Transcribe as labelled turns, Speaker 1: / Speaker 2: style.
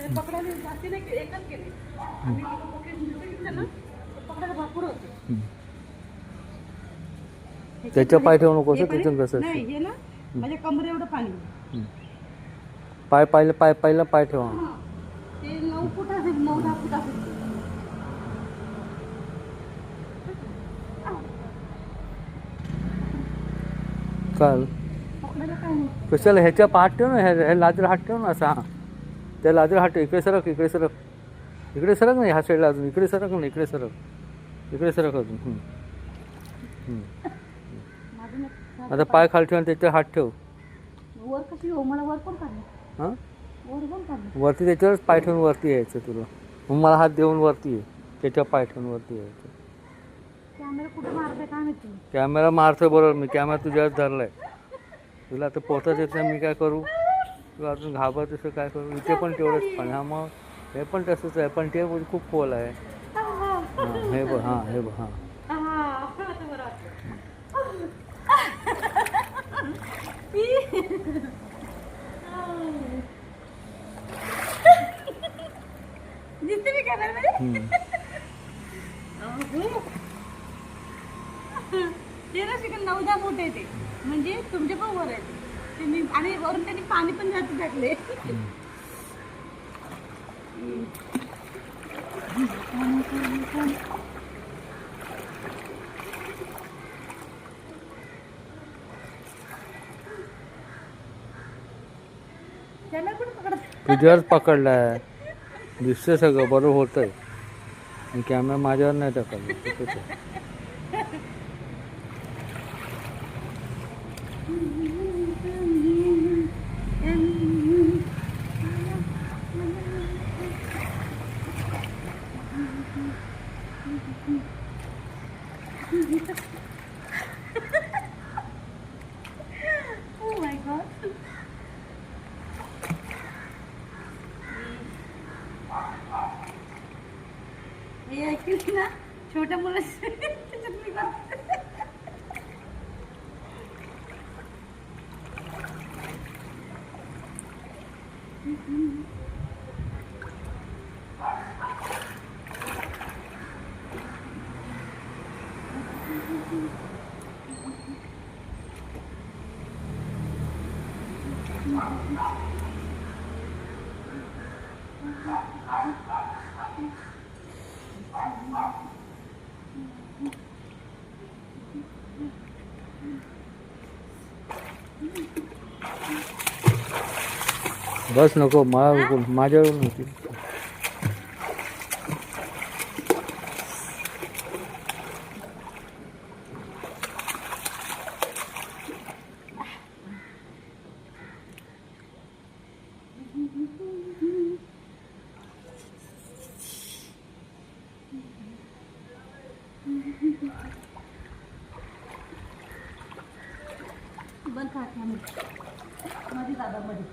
Speaker 1: पकडायला जास्ती नाही केले, एकच केले आणि घेतलं ना पकडायला भरपूर होते.
Speaker 2: त्याच्या पाय ठेवू नको त्याच्यात कसं
Speaker 1: नाही हे ना माझ्या कमरे एवढं पाणी.
Speaker 2: पाय पहिला पाय ठेवा.
Speaker 1: ते 9 फूट असेल, 9-10 फूट असेल.
Speaker 2: चाल
Speaker 1: पकडायला काय नाही.
Speaker 2: कशाला ह्याच्या हात ठेव ना, ह्या लाजरा हात ठेव ना असा. त्या लाजरा हात ठेव. इकडे सरक, इकडे सरक, इकडे सरक नाही. ह्या साईडला अजून इकडे सरक ना, इकडे सरक, इकडे सरक अजून. आता पाय खाली ठेव आणि त्याच्यावर हात ठेव.
Speaker 1: वर कशी हो, मला वर कोण काढलं?
Speaker 2: हां
Speaker 1: वर कोण काढलं?
Speaker 2: वरती त्याच्यावरच पाय ठेवून वरती यायचं तुला. मग मला हात देऊन वरती ये, त्याच्यावर पाय ठेवून वरती यायचं.
Speaker 1: कॅमेरा कुठे मारते काय माहिती.
Speaker 2: कॅमेरा मारतोय बरोबर मी, कॅमेरा तुझ्यावर धरलाय. तुला आता पोहताच येत नाही, मी काय करू? तू अजून घाबरत असं काय करू? इथे पण तेवढंच पाणी. हां मग हे पण तसंच आहे, पण ते खूप खोल आहे. हां हे बघ, हां हे बघ, हां
Speaker 1: दिसते मी कॅमेरामध्ये. ते ना शिकन 9-10 फूट आहे ते, म्हणजे तुमच्या पण वर आहे ते. मी आणि वरून त्यांनी पाणी पण जास्त टाकले. त्याला पण पकडत
Speaker 2: तुझ्यावरच पकडलाय. दिसतं सगळं बरोबर होतंय. आणि कॅमेरा माझ्यावर नाही टाकला.
Speaker 1: Oh my God. हे ऐकली ना छोट्या मुलाचं त्याच्यात मी करते.
Speaker 2: बस नको मला, माझ्यावर नव्हती.
Speaker 1: बंद करा मध्ये दादा मध्ये.